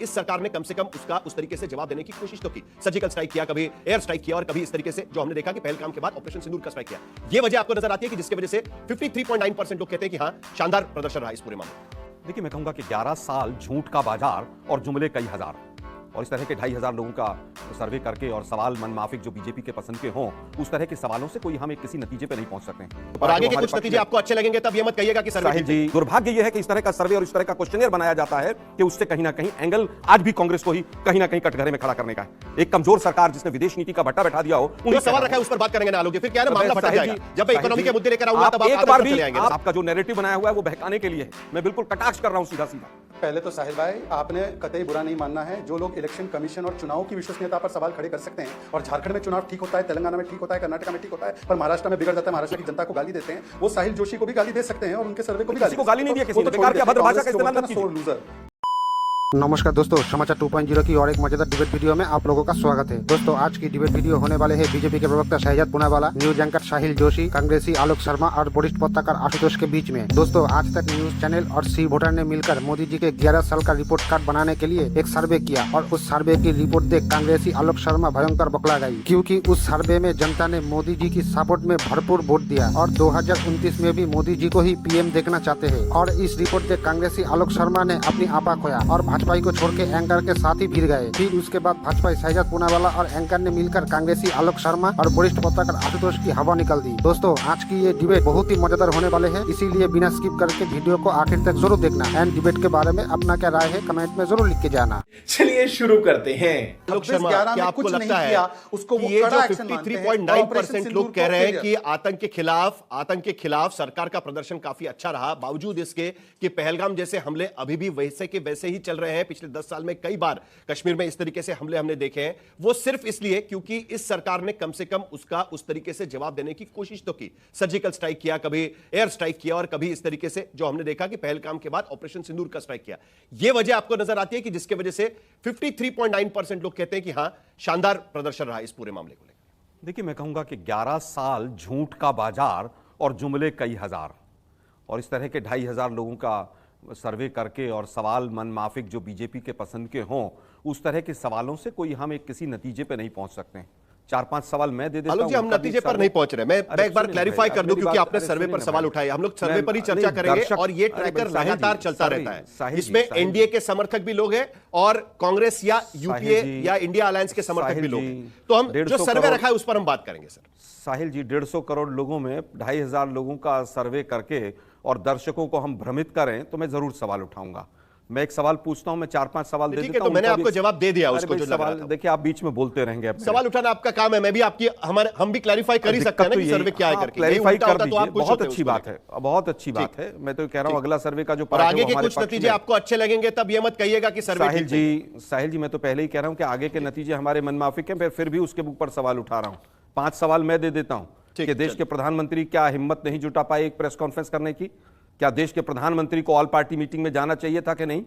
इस सरकार ने कम से कम उसका उस तरीके से जवाब देने की कोशिश तो की। सर्जिकल स्ट्राइक किया, कभी एयर स्ट्राइक किया और कभी इस तरीके से जो हमने देखा कि पहलगाम के बाद ऑपरेशन सिंदूर का स्ट्राइक किया। ये वजह आपको नजर आती है कि जिसकी वजह से 53.9% लोग कहते हैं कि हां शानदार प्रदर्शन रहा इस पूरे मामले में। देखिए, मैं कहूंगा कि 11 साल झूठ का बाजार और जुमले कई हजार, और इस तरह के 2,500 लोगों का सर्वे करके और सवाल मनमाफिक जो बीजेपी के पसंद के हों, उस तरह के सवालों से कोई हम किसी नतीजे पे नहीं पहुंच सकते हैं। और आगे के कुछ नतीजे आपको अच्छे लगेंगे तब ये मत कहिएगा कि सर्वे साहिल जी, दुर्भाग्य यह है कि इस तरह का सर्वे और इस तरह का क्वेश्चनियर बनाया जाता है कि उससे कहीं ना कहीं एंगल आज भी कांग्रेस को ही कहीं ना कहीं कटघरे में खड़ा करने का है। एक कमजोर सरकार जिसने विदेश नीति का भट्टा बैठा दिया हो, उन्हें सवाल रखा है उस पर बात करेंगे ना आलोक जी, फिर क्या है मामला भटक जाएगा। जब मैं इकोनॉमी के मुद्दे लेकर आऊंगा तब एक बार भी आपका जो नैरेटिव बनाया हुआ है वो बहकाने के लिए है। मैं बिल्कुल कटाक्ष कर रहा हूं सीधा सीधा। पहले तो साहिल भाई, आपने कतई बुरा नहीं मानना है। जो लोग इलेक्शन कमीशन और चुनाव की विश्वसनीयता पर सवाल खड़े कर सकते हैं, और झारखंड में चुनाव ठीक होता है, तेलंगाना में ठीक होता है, कर्नाटक में ठीक होता है, पर महाराष्ट्र में बिगड़ जाता है, महाराष्ट्र की जनता को गाली देते हैं, वो साहिल जोशी को भी गाली दे सकते हैं और उनके सर्वे को भी गाली नहीं दिया किसी ने। बेकार क्या भद्र भाषा का इस्तेमाल मत कीजिए। लूजर। नमस्कार दोस्तों, समाचार 2.0 की और एक मजेदार डिबेट वीडियो में आप लोगों का स्वागत है। दोस्तों, आज की डिबेट वीडियो होने वाले हैं बीजेपी के प्रवक्ता शहजाद पूनावाला, न्यूज एंकर साहिल जोशी, कांग्रेसी आलोक शर्मा और वरिष्ठ पत्रकार आशुतोष के बीच में। दोस्तों, आज तक न्यूज चैनल और सी वोटर ने मिलकर मोदी जी के 11 साल का रिपोर्ट कार्ड बनाने के लिए एक सर्वे किया, और उस सर्वे की रिपोर्ट देख कांग्रेसी आलोक शर्मा भयंकर बकला गई, क्योंकि उस सर्वे में जनता ने मोदी जी की सपोर्ट में भरपूर वोट दिया और 2029 में भी मोदी जी को ही पीएम देखना चाहते हैं। और इस रिपोर्ट देख कांग्रेसी आलोक शर्मा ने अपनी आपा खोया और भाजपा को छोड़ के एंकर के साथ ही भिड़ गए। फिर उसके बाद भाजपा शहजाद पूनावाला और एंकर ने मिलकर कांग्रेसी आलोक शर्मा और वरिष्ठ पत्रकार आशुतोष की हवा निकल दी। दोस्तों, आज की ये डिबेट बहुत ही मजेदार होने वाले हैं, इसीलिए बिना स्किप करके वीडियो को आखिर तक जरूर देखना। एंड डिबेट के बारे में अपना क्या राय है कमेंट में जरूर लिख के जाना। चलिए शुरू करते हैं। आलोक शर्मा, क्या आपको लगता है उसको कि ये जो 53.9% लोग कह रहे हैं कि आतंक के खिलाफ सरकार का प्रदर्शन काफी अच्छा रहा, बावजूद इसके कि पहलगाम जैसे हमले अभी भी वैसे के वैसे ही चल रहे हैं। पिछले 10 साल में कई बार कश्मीर में इस तरीके से हमले हमने देखे हैं, वो सिर्फ इसलिए क्योंकि इस सरकार ने कम से कम उसका उस तरीके से जवाब देने की कोशिश तो की। सर्जिकल स्ट्राइक किया, कभी एयर स्ट्राइक किया और कभी इस तरीके से जो हमने देखा कि पहलगाम के बाद ऑपरेशन सिंदूर का स्ट्राइक किया। यह वजह आपको नजर आती है कि जिसकी वजह से 53.9% लोग कहते हैं कि हां शानदार प्रदर्शन रहा इस पूरे मामले को लेकर। देखिए, मैं कहूंगा कि 11 साल झूठ का बाजार और जुमले कई हजार, और इस तरह के 2,500 लोगों का सर्वे करके और सवाल मनमाफिक जो बीजेपी के पसंद के हों, उस तरह के सवालों से कोई हम किसी नतीजे पे नहीं पहुंच सकते हैं। 4-5 सवाल मैं दे देता हूं। जी, हम नतीजे पर नहीं पहुंच रहे। मैं एक बार क्लैरिफाई कर दूं, क्योंकि आपने सर्वे पर सवाल उठाए। हम लोग सर्वे पर ही चर्चा करेंगे और ये ट्रैकर लगातार चलता रहता है। इसमें एनडीए के समर्थक भी लोग हैं और कांग्रेस या यूपीए या इंडिया अलायंस के समर्थक भी लोग हैं। तो हम जो सर्वे रखा है उस पर हम बात करेंगे। सर साहिल जी, 150 करोड़ लोगों में 2,500 लोगों का सर्वे करके और दर्शकों को हम भ्रमित करें तो मैं जरूर सवाल उठाऊंगा। मैं एक सवाल पूछता हूं, मैं 4-5 सवाल दे देता हूं। तो मैंने आपको जवाब दे दिया उसको जो सवाल। देखिए, आप बीच में बोलते रहेंगे। सवाल उठाना आपका काम है, मैं भी आपकी हम भी क्लैरिफाई कर ही सकते हैं ना कि सर्वे क्या है करके। क्लैरिफाई कर दीजिए, बहुत अच्छी बात है, बहुत अच्छी बात है। मैं तो कह रहा हूं अगला सर्वे का जो आगे के कुछ नतीजे आपको अच्छे लगेंगे तब ये मत कहिएगा कि सर्वे। साहिल जी, मैं तो पहले ही कह रहा हूं कि आगे के नतीजे हमारे मनमाफिक हैं, फिर भी उसके ऊपर सवाल उठा रहा हूं। 5 सवाल मैं दे देता हूं कि देश के प्रधानमंत्री क्या हिम्मत नहीं जुटा पाए एक प्रेस कॉन्फ्रेंस करने की? क्या देश के प्रधानमंत्री को ऑल पार्टी मीटिंग में जाना चाहिए था कि नहीं?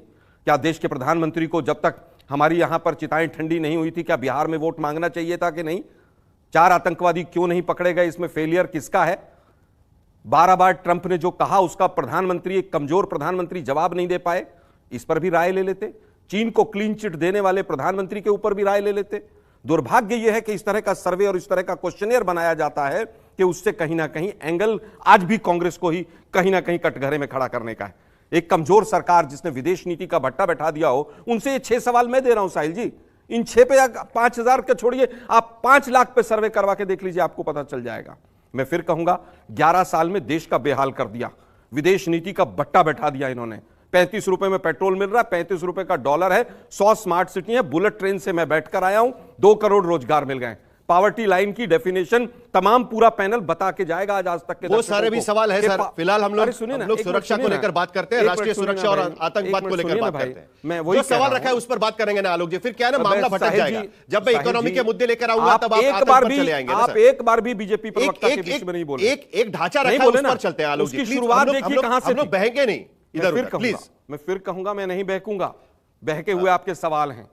क्या देश के प्रधानमंत्री को जब तक हमारी यहां पर चिताएं ठंडी नहीं हुई थी, क्या बिहार में वोट मांगना चाहिए था कि नहीं? 4 आतंकवादी क्यों नहीं पकड़े गए? इसमें फेलियर किसका है? 12 बार ट्रंप ने जो कहा उसका प्रधानमंत्री, एक कमजोर प्रधानमंत्री, जवाब नहीं दे पाए। इस पर भी राय ले लेते। चीन को क्लीन चिट देने वाले प्रधानमंत्री के ऊपर भी राय ले लेते। दुर्भाग्य यह है कि इस तरह का सर्वे और इस तरह का क्वेश्चनियर बनाया जाता है कि उससे कहीं ना कहीं एंगल आज भी कांग्रेस को ही कहीं ना कहीं कटघरे में खड़ा करने का है। एक कमजोर सरकार जिसने विदेश नीति का भट्टा बैठा दिया हो, उनसे ये 6 सवाल मैं दे रहा हूं साहिल जी। इन 6 पे 5,000 के छोड़िए, आप 5 लाख पे सर्वे करवा के देख लीजिए, आपको पता चल जाएगा। मैं फिर कहूंगा, 11 साल में देश का बेहाल कर दिया, विदेश नीति का भट्टा बैठा दिया इन्होंने। 35 रुपए में पेट्रोल मिल रहा है, 35 रुपए का डॉलर है, 100 स्मार्ट सिटी है, बुलेट ट्रेन से मैं बैठकर आया हूं, 2 करोड़ रोजगार मिल गए। पावर्टी लाइन की डेफिनेशन तमाम पूरा पैनल बता के जाएगा आज तक के। वो सारे भी सवाल है सर। फिलहाल हम लोग सुरक्षा को लेकर बात करते हैं, राष्ट्रीय सुरक्षा और आतंकवाद को लेकर बात करते हैं। मैं वही सवाल रखा है उस पर बात करेंगे ना आलोक जी, फिर क्या है ना मामला भटक जाएगा। जब मैं इकोनॉमी के मुद्दे लेकर आऊंगा तब आप चले आएंगे। आप एक बार भी बीजेपी प्रवक्ता के बीच में नहीं बोले। एक ढांचा रखा है, उस पर चलते हैं आलोक जी। उसकी शुरुआत देखिए कहां से। हम लोग बहेंगे नहीं इधर, प्लीज। मैं फिर कहूंगा, मैं नहीं बहकूंगा। बहके हुए आपके सवाल हैं,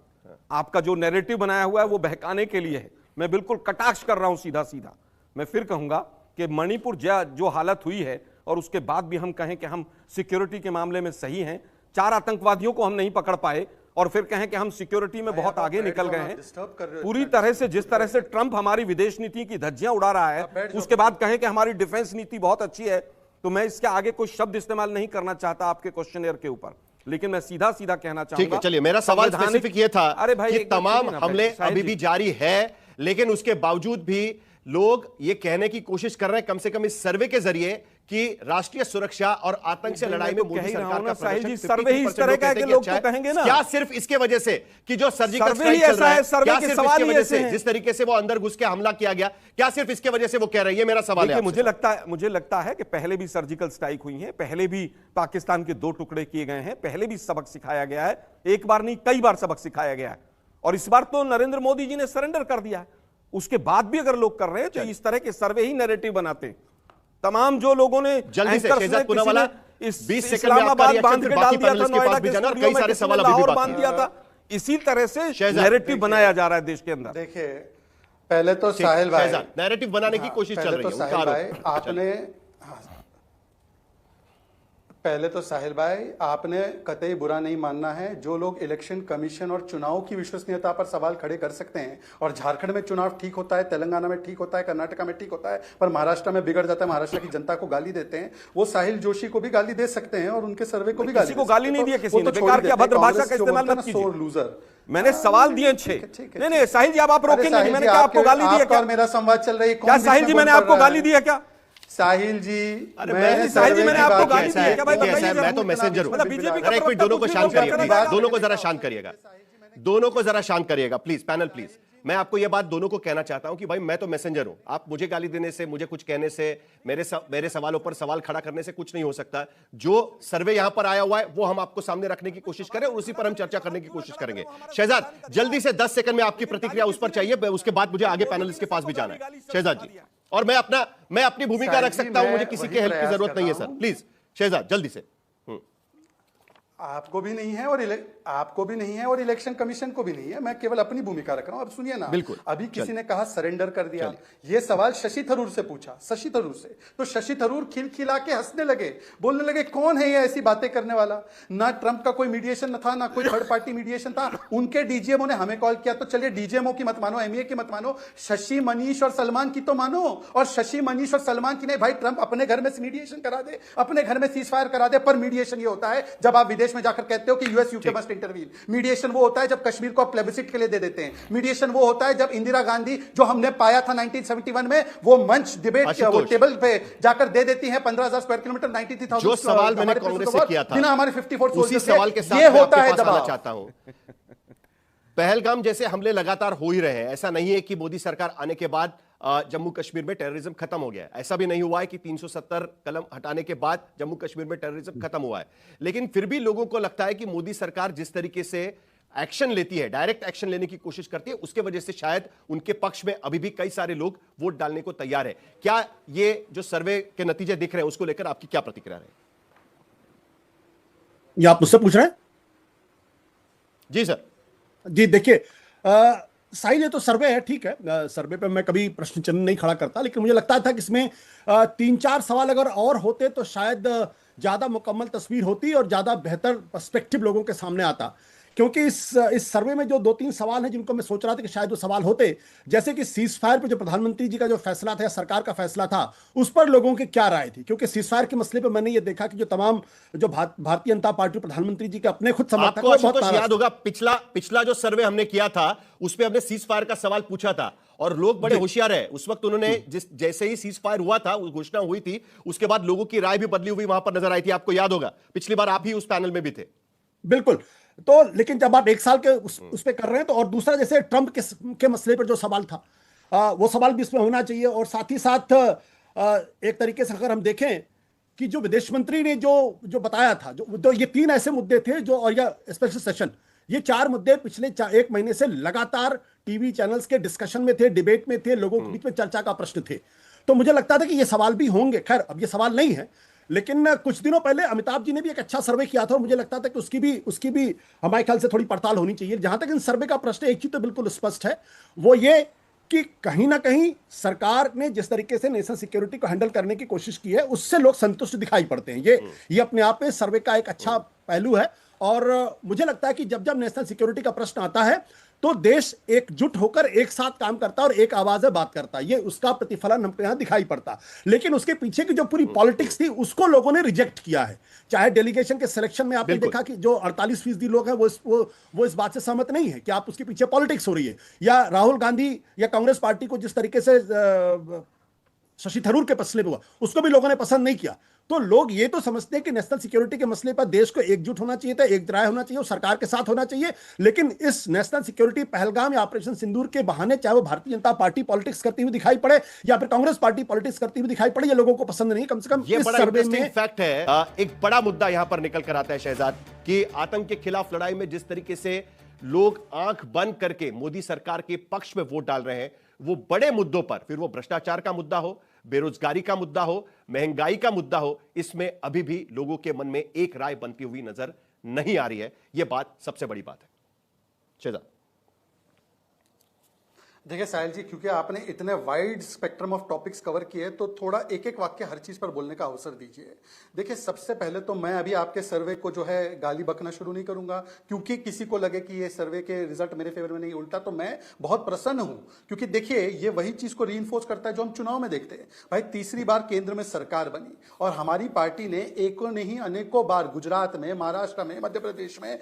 आपका जो नैरेटिव बनाया हुआ है वो बहकाने के लिए है। मैं बिल्कुल कटाक्ष कर रहा हूं सीधा सीधा। मैं फिर कहूंगा कि मणिपुर जो हालत हुई है और उसके बाद भी हम कहें कि हम सिक्योरिटी के मामले में सही हैं, 4 आतंकवादियों को हम नहीं पकड़ पाए और फिर कहें कि हम सिक्योरिटी में बहुत आगे निकल गए हैं। डिस्टर्ब कर रहे हो। पूरी तरह से जिस तरह से ट्रंप हमारी विदेश नीति की धज्जियां उड़ा रहा है, उसके बाद कहें कि हमारी डिफेंस नीति बहुत अच्छी है, तो मैं इसके आगे कोई शब्द इस्तेमाल नहीं करना चाहता आपके क्वेश्चनेयर के ऊपर, लेकिन मैं सीधा सीधा कहना चाहूंगा। ठीक है, चलिए, मेरा सवाल स्पेसिफिक ये था अरे भाई, कि तमाम हमले अभी भी जारी है, लेकिन उसके बावजूद भी लोग ये कहने की कोशिश कर रहे हैं, कम से कम इस सर्वे के जरिए, कि राष्ट्रीय सुरक्षा और आतंक से लड़ाई में मोदी सरकार का प्रदर्शन सर्वे ही इस तरह का है कि लोग तो कहेंगे ना। क्या सिर्फ इसके वजह से कि जो सर्जिकल स्ट्राइक चल रहा है, क्या सिर्फ इसकी वजह से जिस तरीके से वो अंदर घुस के हमला किया गया, क्या सिर्फ इसके वजह से वो कह रहे हैं? ये मेरा सवाल है। मुझे लगता है कि पहले भी सर्जिकल स्ट्राइक हुई है, पहले भी पाकिस्तान के 2 टुकड़े किए गए हैं, पहले भी सबक सिखाया गया है, एक बार नहीं कई बार सबक सिखाया गया है, और इस बार तो नरेंद्र मोदी जी ने सरेंडर कर दिया है। उसके बाद भी अगर लोग कर रहे हैं तो इस तरह के सर्वे ही नैरेटिव बनाते हैं। तमाम जो लोगों ने जल्दी से शहजाद पूनावाला, 20 सेकंड में आपका इस्लामाबाद बांध के डाल दिया था, नोएडा के जाना, और कई सारे सवाल अभी भी लाहौर बाकी बांध दिया था, इसी तरह से नैरेटिव बनाया जा रहा है देश के अंदर। देखिए, पहले तो साहिल भाई नैरेटिव बनाने की कोशिश चल रही है, उनका आरोप। पहले तो साहिल भाई, आपने कतई बुरा नहीं मानना है जो लोग इलेक्शन कमीशन और चुनाव की विश्वसनीयता पर सवाल खड़े कर सकते हैं, और झारखंड में चुनाव ठीक होता है, तेलंगाना में ठीक होता है, कर्नाटका में ठीक होता है, पर महाराष्ट्र में बिगड़ जाता है, महाराष्ट्र की जनता को गाली देते हैं, वो साहिल जोशी को भी गाली दे सकते हैं और उनके सर्वे को भी किसी को गाली नहीं दिया, किसी ने बेकार की अभद्र भाषा का इस्तेमाल मत कीजिए। लूजर, मैंने सवाल दिए 6। नहीं साहिल जी, आप रोकेंगे नहीं, मैंने क्या आपको गाली दी है क्या? मेरा संवाद चल रही है, क्या साहिल जी मैंने आपको गाली दी है क्या? साहिल जी, मैंने आपको गाली दी है क्या भाई? मैं तो मैसेंजर हूं। एक मिनट, दोनों को शांत करिएगा, दोनों को जरा शांत करिएगा, दोनों को जरा शांत करिएगा प्लीज, पैनल प्लीज। मैं आपको यह बात दोनों को कहना चाहता हूं कि भाई मैं तो मैसेंजर हूं, आप मुझे गाली देने से, मुझे कुछ कहने से, मेरे सवालों पर सवाल खड़ा करने से कुछ नहीं हो सकता। जो सर्वे यहां पर आया हुआ है वो हम आपको सामने रखने की कोशिश करें और उसी पर हम चर्चा करने की कोशिश करेंगे। शहजाद, जल्दी से 10 सेकंड में आपकी प्रतिक्रिया उस पर चाहिए, उसके बाद मुझे आगे पैनलिस्ट के पास भी जाना है। शहजाद जी, और मैं अपनी भूमिका रख सकता हूं, मुझे किसी की हेल्प की जरूरत नहीं है सर, प्लीज शहजाद जल्दी से। आपको भी नहीं है और इलेक्शन कमीशन को भी नहीं है, मैं केवल अपनी भूमिका रख रहा हूं। अब सुनिए ना, बिल्कुल, अभी किसी ने कहा सरेंडर कर दिया, ये सवाल शशि थरूर से पूछा, शशि थरूर से, तो शशि थरूर खिलखिला के हंसने लगे, बोलने लगे कौन है ये ऐसी बातें करने वाला, ना ट्रंप का कोई मीडिएशन था, ना कोई थर्ड पार्टी मीडिएशन था, उनके डीजीएमओ ने हमें कॉल किया। तो चलिए डीजीएमओ की मत मानो, एमईए की मत मानो, शशि मनीष और सलमान की तो मानो, और शशि मनीष और सलमान की नहीं भाई, ट्रंप अपने घर में मीडिएशन करा दे, अपने घर में सीज फायर करा दे, पर मीडिएशन ये होता है जब आप विदेश में जाकर कहते हो कि US UK must intervene. Mediation वो होता है जब कश्मीर को आप प्लेबिसिट के लिए दे देते हैं। मीडिएशन वो होता है जब इंदिरा गांधी, जो हमने पाया था 1971 में, वो मंच डिबेट वो टेबल पे जाकर दे देती है 15,000 स्क्वायर किलोमीटर, 93,000। जो सवाल मैंने कांग्रेस से किया था, बिना हमारे 54 उसी सवाल के साथ ये होता है दबाव चाहता हूं। पहलगाम जैसे हमले लगातार हो ही रहे हैं, ऐसा नहीं है कि मोदी सरकार आने के बाद जम्मू कश्मीर में टेररिज्म खत्म हो गया है, ऐसा भी नहीं हुआ है कि 370 कलम हटाने के बाद जम्मू कश्मीर में टेररिज्म खत्म हुआ है। लेकिन फिर भी लोगों को लगता है कि मोदी सरकार जिस तरीके से एक्शन लेती है, डायरेक्ट एक्शन लेने की कोशिश करती है, उसके वजह से शायद उनके पक्ष में अभी भी कई सारे लोग वोट डालने को तैयार है। क्या ये जो सर्वे के नतीजे दिख रहे हैं उसको लेकर आपकी क्या प्रतिक्रिया है? ये आप मुझसे पूछ रहे हैं? जी सर। जी देखिए, साहिल ये तो सर्वे है, ठीक है, सर्वे पे मैं कभी प्रश्न चिन्ह नहीं खड़ा करता, लेकिन मुझे लगता था कि इसमें 3-4 सवाल अगर और होते तो शायद ज्यादा मुकम्मल तस्वीर होती और ज्यादा बेहतर पर्सपेक्टिव लोगों के सामने आता। क्योंकि इस सर्वे में जो 2-3 सवाल हैं जिनको मैं सोच रहा था कि शायद वो सवाल होते, जैसे कि सीज फायर पर जो प्रधानमंत्री जी का जो फैसला था या सरकार का फैसला था, उस पर लोगों की क्या राय थी। क्योंकि सीज फायर के मसले पर मैंने ये देखा कि जो तमाम जो भारतीय जनता पार्टी प्रधानमंत्री जी के अपने खुद समर्थक, आपको बहुत याद होगा पिछला जो सर्वे हमने किया था उस पर हमने सीज फायर का सवाल पूछा था और लोग बड़े होशियार है। उस वक्त उन्होंने जैसे ही सीज फायर हुआ था, घोषणा हुई थी, उसके बाद लोगों की राय भी बदली हुई वहां पर नजर आई थी। आपको याद होगा, पिछली बार आप ही उस पैनल में भी थे। बिल्कुल। तो लेकिन जब आप 1 साल के उस पे कर रहे हैं तो, और दूसरा जैसे ट्रंप के मसले पर जो सवाल था, वो सवाल भी इसमें होना चाहिए। और साथ ही साथ एक तरीके से अगर हम देखें कि जो विदेश मंत्री ने जो बताया था, जो ये 3 ऐसे मुद्दे थे जो, और यह स्पेशल सेशन, ये 4 मुद्दे पिछले 1 महीने से लगातार टीवी चैनल्स के डिस्कशन में थे, डिबेट में थे, लोगों के बीच में चर्चा का प्रश्न थे। तो मुझे लगता था कि ये सवाल भी होंगे। खैर अब ये सवाल नहीं है, लेकिन कुछ दिनों पहले अमिताभ जी ने भी एक अच्छा सर्वे किया था और मुझे लगता था कि उसकी भी हमारे ख्याल से थोड़ी पड़ताल होनी चाहिए। जहां तक इन सर्वे का प्रश्न, एक चीज तो बिल्कुल स्पष्ट है, वो ये कि कहीं ना कहीं सरकार ने जिस तरीके से नेशनल सिक्योरिटी को हैंडल करने की कोशिश की है, उससे लोग संतुष्ट दिखाई पड़ते हैं। ये अपने आप में सर्वे का एक अच्छा पहलू है और मुझे लगता है कि जब जब नेशनल सिक्योरिटी का प्रश्न आता है तो देश एकजुट होकर एक साथ काम करता है और एक आवाज से बात करता है। ये उसका प्रतिफलन हमको यहां दिखाई पड़ता। लेकिन उसके पीछे की जो पूरी पॉलिटिक्स थी उसको लोगों ने रिजेक्ट किया है। चाहे डेलीगेशन के सिलेक्शन में आपने देखा कि जो 48% लोग हैं वो इस बात से सहमत नहीं है कि आप उसके पीछे पॉलिटिक्स हो रही है, या राहुल गांधी या कांग्रेस पार्टी को जिस तरीके से शशि थरूर के मसले पे हुआ उसको भी लोगों ने पसंद नहीं किया। तो लोग ये तो समझते हैं कि नेशनल सिक्योरिटी के मसले पर देश को एकजुट होना चाहिए था, एक राय होना चाहिए और सरकार के साथ होना चाहिए। लेकिन इस नेशनल सिक्योरिटी पहलगाम या ऑपरेशन सिंदूर के बहाने चाहे वो भारतीय जनता पार्टी पॉलिटिक्स करती हुई दिखाई पड़े या फिर कांग्रेस पार्टी पॉलिटिक्स करती हुई दिखाई पड़े, ये लोगों को पसंद नहीं। कम से कम ये इस बड़ा सर्वे इंटरेस्टिंग में फैक्ट है। एक बड़ा मुद्दा यहां पर निकल कर आता है शहजाद कि आतंक के खिलाफ लड़ाई में जिस तरीके से लोग आंख बंद करके मोदी सरकार के पक्ष में वोट डाल रहे हैं, वो बड़े मुद्दों पर, फिर वो भ्रष्टाचार का मुद्दा हो, बेरोजगारी का मुद्दा हो, महंगाई का मुद्दा हो, इसमें अभी भी लोगों के मन में एक राय बनती हुई नजर नहीं आ रही है। यह बात सबसे बड़ी बात है। शहजाद, देखिए साहिल जी, क्योंकि आपने इतने wide spectrum of topics cover किए तो थोड़ा एक एक वाक्य हर चीज पर बोलने का अवसर दीजिए। देखिए, सबसे पहले तो मैं अभी आपके सर्वे को जो है गाली बकना शुरू नहीं करूंगा, क्योंकि किसी को लगे कि ये सर्वे के रिजल्ट मेरे फेवर में नहीं, उल्टा तो मैं बहुत प्रसन्न हूं, क्योंकि देखिए ये वही चीज को रीइंफोर्स करता है जो हम चुनाव में देखते हैं। भाई, तीसरी बार केंद्र में सरकार बनी और हमारी पार्टी ने एको नहीं अनेकों बार गुजरात में, महाराष्ट्र में, मध्य प्रदेश में,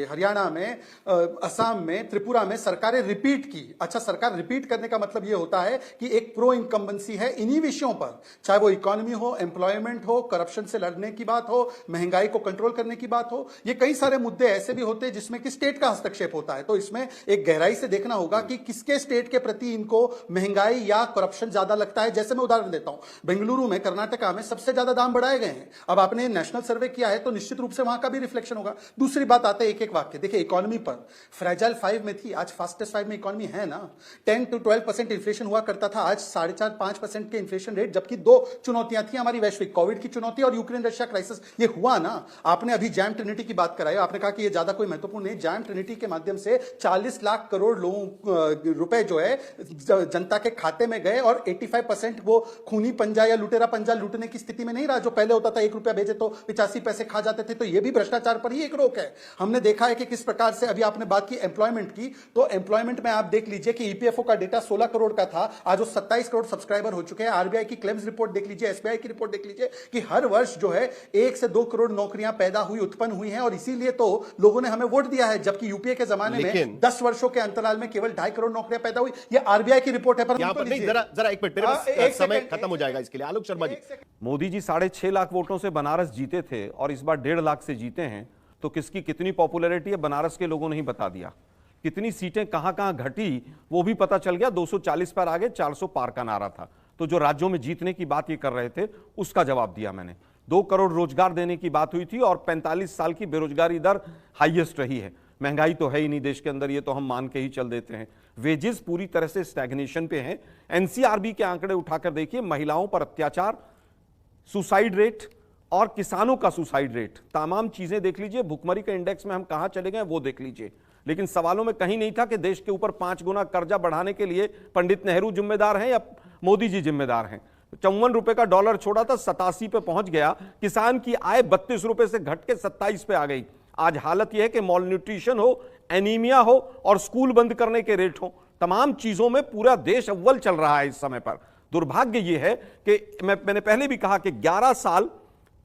हरियाणा में, असम में, त्रिपुरा में सरकारें रिपीट की। अच्छा, सरकार रिपीट करने का मतलब यह होता है कि एक प्रो इनकम्बेंसी है इन्हीं विषयों पर, चाहे वो इकोनॉमी हो, एम्प्लॉयमेंट हो, करप्शन से लड़ने की बात हो, महंगाई को कंट्रोल करने की बात हो। ये कई सारे मुद्दे ऐसे भी होते हैं जिसमें कि स्टेट का हस्तक्षेप होता है। तो इसमें एक गहराई से देखना होगा कि किसके स्टेट के प्रति इनको महंगाई या करप्शन ज्यादा लगता है। जैसे मैं उदाहरण देता हूं, बेंगलुरु में, कर्नाटका में सबसे ज्यादा दाम बढ़ाए गए हैं। अब आपने नेशनल सर्वे किया है तो निश्चित रूप से वहां का भी रिफ्लेक्शन होगा। दूसरी बात आते हैं एक एक वाक्य। देखिए, इकोनॉमी पर फ्रेजाइल 5 में थी, आज फास्टेस्ट 5 में इकोनॉमी है ना। 10 to 12% इन्फ्लेशन हुआ करता था, आज 4.5-5% के इन्फ्लेशन रेट, जबकि दो चुनौतियां थी हमारी वैश्विक, कोविड की चुनौती और यूक्रेन रशिया क्राइसिस। ये हुआ ना। आपने अभी जैम ट्रिनिटी की बात कराई, आपने कहा कि ये ज्यादा कोई महत्वपूर्ण नहीं। जैम ट्रिनिटी के माध्यम से 40 लाख करोड़ लोगों रुपए जो है जनता के खाते में गए और 85% वो खूनी पंजा या लुटेरा पंजा लूटने की स्थिति में नहीं रहा, जो पहले होता था 1 रुपया भेजे तो 85 पैसे खा जाते थे। तो ये भी भ्रष्टाचार पर ही एक रोक है। हमने देखा है कि किस प्रकार से, अभी आपने बात की एम्प्लॉयमेंट की, तो एम्प्लॉयमेंट में आप देख लीजिए कि ईपीएफओ का डेटा 16 करोड़ का था, आज वो 27 करोड़ सब्सक्राइबर हो चुके हैं। आरबीआई की क्लेम्स रिपोर्ट देख लीजिए, एसबीआई की रिपोर्ट देख लीजिए कि हर वर्ष जो है 1 से 2 करोड़ नौकरियां पैदा हुई, उत्पन्न हुई हैं, और इसीलिए तो लोगों ने हमें वोट दिया है। जबकि यूपीए के जमाने में 10 वर्षों के अंतराल में केवल 2.5 करोड़ नौकरियां पैदा हुई। ये आरबीआई की रिपोर्ट है। पर यहां पर नहीं, जरा एक मिनट, मेरे पास समय खत्म हो जाएगा इसके लिए। आलोक शर्मा जी, मोदी जी 6.5 लाख वोटों से बनारस जीते थे और इस बार 1.5 लाख से जीते हैं, तो किसकी कितनी पॉपुलैरिटी है बनारस के लोगों ने ही बता दिया। कितनी सीटें कहां कहां घटी वो भी पता चल गया। 240 पर आगे 400 पार का नारा था। तो जो राज्यों में जीतने की बात ये कर रहे थे उसका जवाब दिया मैंने। 2 करोड़ रोजगार देने की बात हुई थी और 45 साल की बेरोजगारी दर हाईएस्ट रही है। महंगाई तो है ही नहीं देश के अंदर, ये तो हम मान के ही चल देते हैं। वेजेस पूरी तरह से स्टैग्नेशन पे हैं। एनसीआरबी के आंकड़े उठाकर देखिए, महिलाओं पर अत्याचार, सुसाइड रेट और किसानों का सुसाइड रेट, तमाम चीजें देख लीजिए। भुखमरी के इंडेक्स में हम कहां चले गए वो देख लीजिए। लेकिन सवालों में कहीं नहीं था कि देश के ऊपर 5 गुना कर्जा बढ़ाने के लिए पंडित नेहरू जिम्मेदार हैं या मोदी जी जिम्मेदार हैं। 54 रुपए का डॉलर छोड़ा था, 87 पे पहुंच गया। किसान की आय 32 रुपए से घट के 27 पे आ गई। आज हालत यह है कि मॉल न्यूट्रिशन हो, एनीमिया हो और स्कूल बंद करने के रेट हो, तमाम चीजों में पूरा देश अव्वल चल रहा है इस समय पर। दुर्भाग्य यह है कि मैंने पहले भी कहा कि 11 साल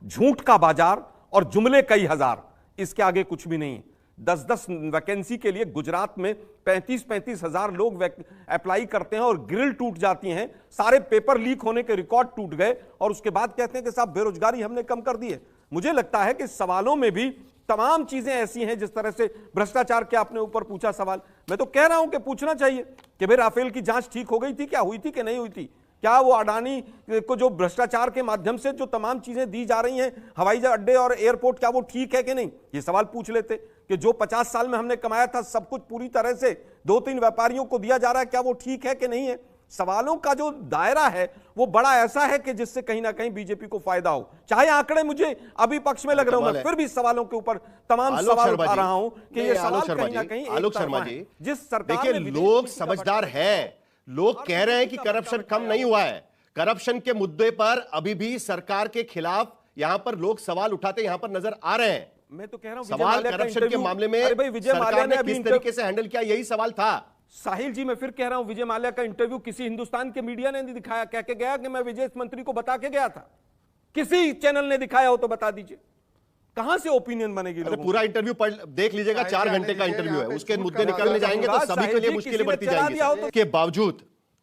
झूठ का बाजार और जुमले कई हजार, इसके आगे कुछ भी नहीं। 10-10 वैकेंसी के लिए गुजरात में 35-35 हजार लोग अप्लाई करते हैं और ग्रिल टूट जाती हैं, सारे पेपर लीक होने के रिकॉर्ड टूट गए और उसके बाद कहते हैं कि साहब बेरोजगारी हमने कम कर दी है। मुझे लगता है कि सवालों में भी तमाम चीजें ऐसी हैं, जिस तरह से भ्रष्टाचार के आपने ऊपर पूछा सवाल, मैं तो कह रहा हूं कि पूछना चाहिए कि भाई राफेल की जांच ठीक हो गई थी, क्या हुई थी कि नहीं हुई थी? क्या वो अडानी को जो भ्रष्टाचार के माध्यम से जो तमाम चीजें दी जा रही हैं, हवाई अड्डे और एयरपोर्ट, क्या वो ठीक है कि नहीं? ये सवाल पूछ लेते कि जो 50 साल में हमने कमाया था सब कुछ पूरी तरह से 2-3 व्यापारियों को दिया जा रहा है, क्या वो ठीक है कि नहीं है? सवालों का जो दायरा है वो बड़ा ऐसा है कि जिससे कहीं ना कहीं बीजेपी को फायदा हो। चाहे आंकड़े मुझे अभी पक्ष में लग रहा हूं, मैं फिर भी सवालों के ऊपर तमाम सवाल उठा रहा हूं कि ये सवाल कहीं ना कहीं आलोक शर्मा जी, जिस सरकार देखिए लोग समझदार हैं, लोग कह रहे हैं कि करप्शन कम नहीं हुआ है। करप्शन के मुद्दे पर अभी भी सरकार के खिलाफ यहां पर लोग सवाल उठाते यहां पर नजर आ रहे हैं। मैं तो कह रहा हूं विजय सवाल माल्या का करप्शन के इंटरव्यू- मामले में अरे भाई विजय सरकार माल्या ने ने अभी किस तरीके से हैंडल किया, यही सवाल था। साहिल जी, मैं फिर कह रहा हूं विजय माल्या का इंटरव्यू किसी हिंदुस्तान के मीडिया ने नहीं दिखाया, कह के गया कि मैं विदेश मंत्री को बता के गया था। किसी चैनल ने दिखाया हो तो बता दीजिए, कहां से ओपिनियन बनेगी अरे लोगों पूरा इंटरव्यू पढ़ देख लीजिएगा, 4 घंटे का इंटरव्यू है, उसके मुद्दे निकालने जाएंगे तो सभी के लिए मुश्किलें बढ़ती जाएंगी।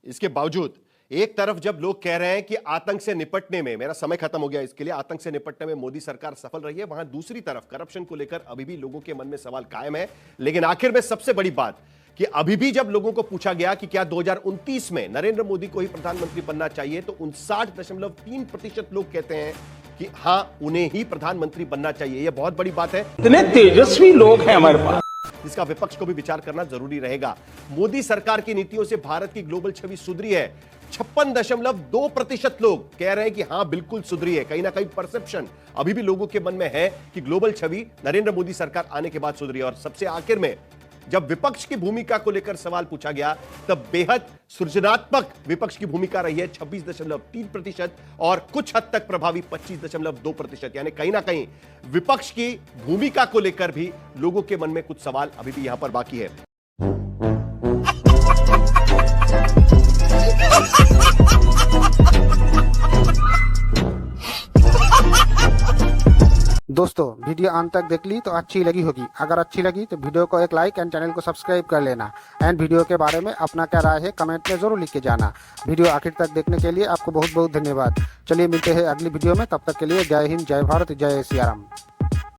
इसके बावजूद एक तरफ जब लोग कह रहे हैं कि आतंक से निपटने में, मेरा समय खत्म हो गया इसके लिए, आतंक से निपटने में मोदी सरकार सफल रही है, वहां दूसरी तरफ करप्शन को लेकर अभी भी लोगों के मन में सवाल कायम है। लेकिन आखिर में सबसे बड़ी बात कि अभी भी जब लोगों को पूछा गया कि क्या 2029 में नरेंद्र मोदी को ही प्रधानमंत्री बनना चाहिए, तो 59.3% लोग कहते हैं कि हां, उन्हें ही प्रधानमंत्री बनना चाहिए। यह बहुत बड़ी बात है, इतने तेजस्वी लोग हैं हमारे पास, जिसका विपक्ष को भी विचार करना जरूरी रहेगा। मोदी सरकार की नीतियों से भारत की ग्लोबल छवि सुधरी है। 56.2% लोग कह रहे हैं कि हां बिल्कुल सुधरी है। कहीं ना कहीं परसेप्शन अभी भी लोगों के मन में है कि ग्लोबल छवि नरेंद्र मोदी सरकार आने के बाद सुधरी है। और सबसे आखिर में जब विपक्ष की भूमिका को लेकर सवाल पूछा गया, तब बेहद सृजनात्मक विपक्ष की भूमिका रही है 26.3% और कुछ हद तक प्रभावी 25.2%। यानी कहीं ना कहीं विपक्ष की भूमिका को लेकर भी लोगों के मन में कुछ सवाल अभी भी यहां पर बाकी है। दोस्तों वीडियो अंत तक देख ली तो अच्छी लगी होगी। अगर अच्छी लगी तो वीडियो को एक लाइक एंड चैनल को सब्सक्राइब कर लेना। एंड वीडियो के बारे में अपना क्या राय है कमेंट में जरूर लिख के जाना। वीडियो आखिर तक देखने के लिए आपको बहुत बहुत धन्यवाद। चलिए मिलते हैं अगली वीडियो में, तब तक के लिए जय हिंद, जय भारत, जय सिया राम।